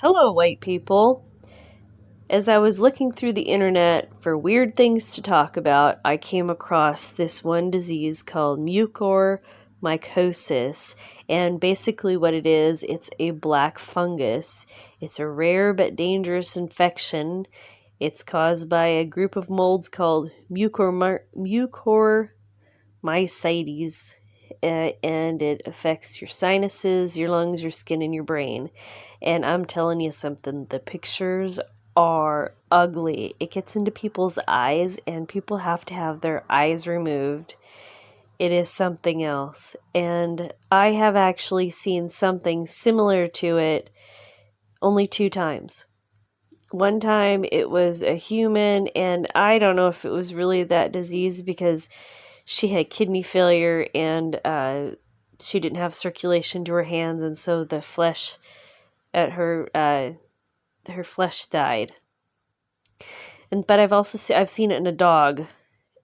Hello, white people. As I was looking through the internet for weird things to talk about, I came across this one disease called mucormycosis. And basically, what it is, it's a black fungus. It's a rare but dangerous infection. It's caused by a group of molds called mucormycetes. And it affects your sinuses, your lungs, your skin, and your brain. And I'm telling you something, the pictures are ugly. It gets into people's eyes, and people have to have their eyes removed. It is something else. And I have actually seen something similar to it only 2 times. One time it was a human, and I don't know if it was really that disease because she had kidney failure and she didn't have circulation to her hands, and so the flesh at her flesh died. But I've seen it in a dog,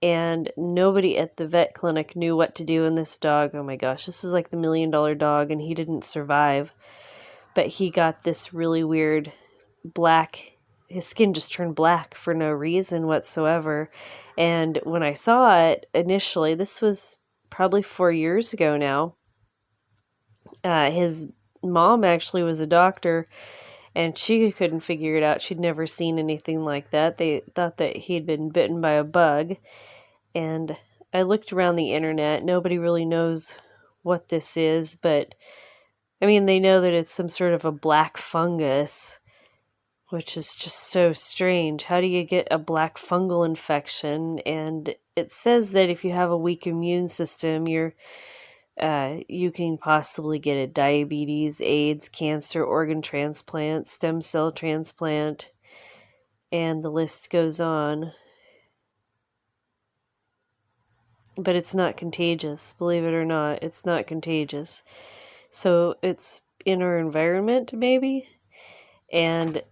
and nobody at the vet clinic knew what to do in this dog. Oh my gosh, this was like the $1 million dog, and he didn't survive. But he got this really weird black. His skin just turned black for no reason whatsoever. And when I saw it initially, this was probably 4 years ago now. His mom actually was a doctor, and she couldn't figure it out. She'd never seen anything like that. They thought that he'd been bitten by a bug. And I looked around the internet. Nobody really knows what this is, but I mean, they know that it's some sort of a black fungus, which is just so strange. How do you get a black fungal infection? And it says that if you have a weak immune system, you can possibly get it: diabetes, AIDS, cancer, organ transplant, stem cell transplant, and the list goes on. But it's not contagious, believe it or not. It's not contagious. So it's in our environment, maybe. And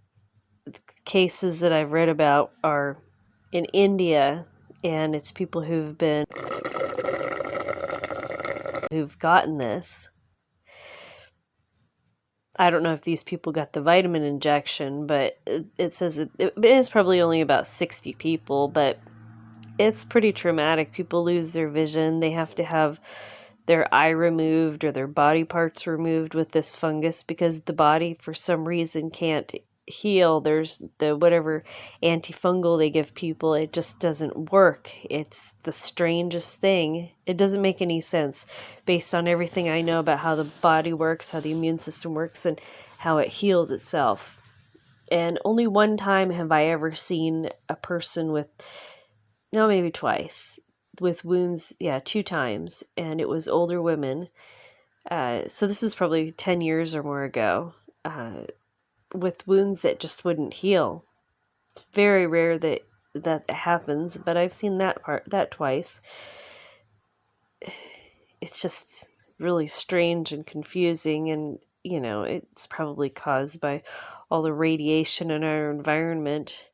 cases that I've read about are in India, and it's people who've gotten this. I don't know if these people got the vitamin injection, but it says it is probably only about 60 people, but it's pretty traumatic. People lose their vision. They have to have their eye removed or their body parts removed with this fungus because the body, for some reason, can't heal. There's the whatever antifungal they give people, it just doesn't work. It's the strangest thing. It doesn't make any sense based on everything I know about how the body works, how the immune system works, and how it heals itself. And only one time have I ever seen a person with, no, maybe twice, with wounds, 2 times, and it was older women. So this is probably 10 years or more ago, with wounds that just wouldn't heal. It's very rare that happens, but I've seen that twice. It's just really strange and confusing, and it's probably caused by all the radiation in our environment,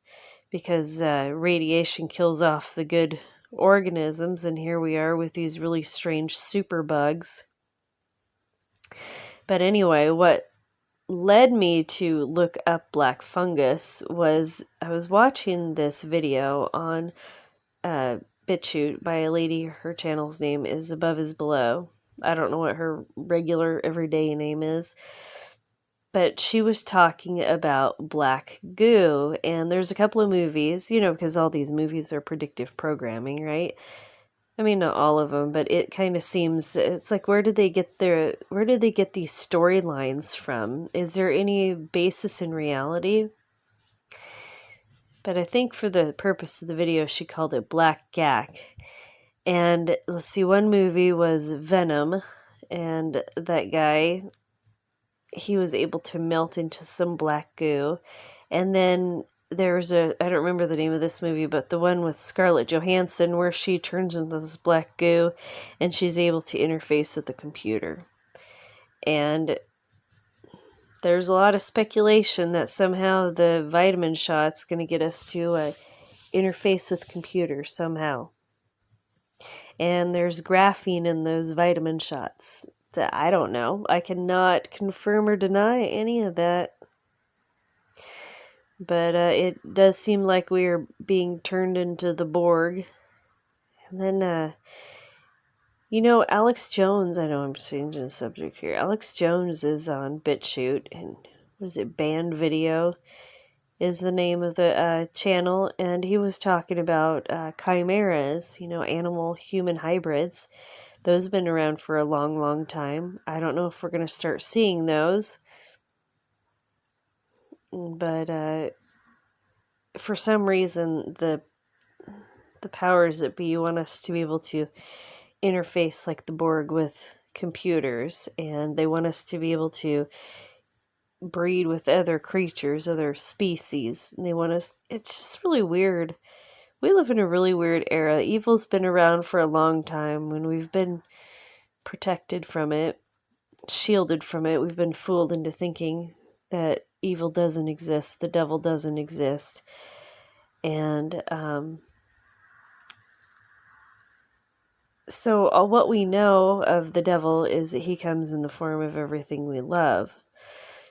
because radiation kills off the good organisms, and here we are with these really strange superbugs. But anyway, what led me to look up black fungus was I was watching this video on BitChute by a lady. Her channel's name is Above is Below. I don't know what her regular everyday name is, but she was talking about black goo, and there's a couple of movies, because all these movies are predictive programming, right? I mean, not all of them, but it kind of seems, it's like, where did they get these storylines from? Is there any basis in reality? But I think for the purpose of the video, she called it Black Gack. And let's see, one movie was Venom, and that guy, he was able to melt into some black goo. And then there's I don't remember the name of this movie, but the one with Scarlett Johansson where she turns into this black goo and she's able to interface with the computer. And there's a lot of speculation that somehow the vitamin shot's going to get us to interface with computers somehow. And there's graphene in those vitamin shots. I don't know. I cannot confirm or deny any of that. But it does seem like we are being turned into the Borg. And then, Alex Jones, I know I'm changing the subject here. Alex Jones is on BitChute, and what is it, Band Video is the name of the channel, and he was talking about chimeras, animal-human hybrids. Those have been around for a long, long time. I don't know if we're going to start seeing those, but for some reason, the powers that be want us to be able to interface like the Borg with computers, and they want us to be able to breed with other creatures, other species. And they want us, it's just really weird. We live in a really weird era. Evil's been around for a long time, and we've been protected from it, shielded from it. We've been fooled into thinking that evil doesn't exist, the devil doesn't exist. And so what we know of the devil is that he comes in the form of everything we love.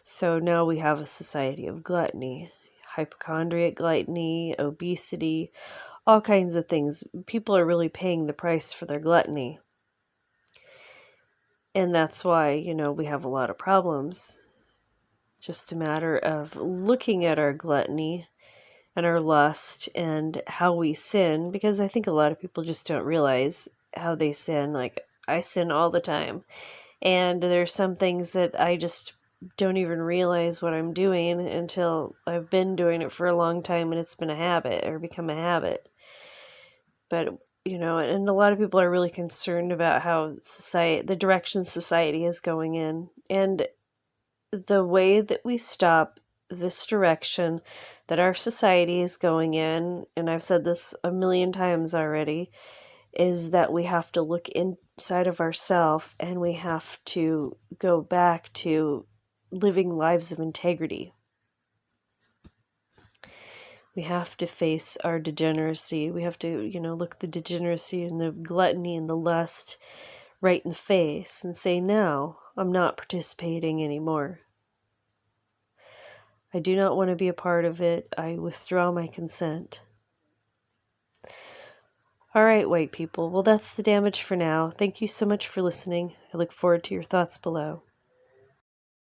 So now we have a society of gluttony, hypochondriac gluttony, obesity, all kinds of things. People are really paying the price for their gluttony. And that's why, we have a lot of problems. Just a matter of looking at our gluttony and our lust and how we sin, because I think a lot of people just don't realize how they sin. Like, I sin all the time. And there's some things that I just don't even realize what I'm doing until I've been doing it for a long time and it's been a habit or become a habit. But, and a lot of people are really concerned about how the direction society is going in. And the way that we stop this direction that our society is going in, and I've said this a million times already, is that we have to look inside of ourselves and we have to go back to living lives of integrity. We have to face our degeneracy. We have to, look the degeneracy and the gluttony and the lust right in the face and say, no, I'm not participating anymore. I do not want to be a part of it. I withdraw my consent. All right, white people. Well, that's the damage for now. Thank you so much for listening. I look forward to your thoughts below.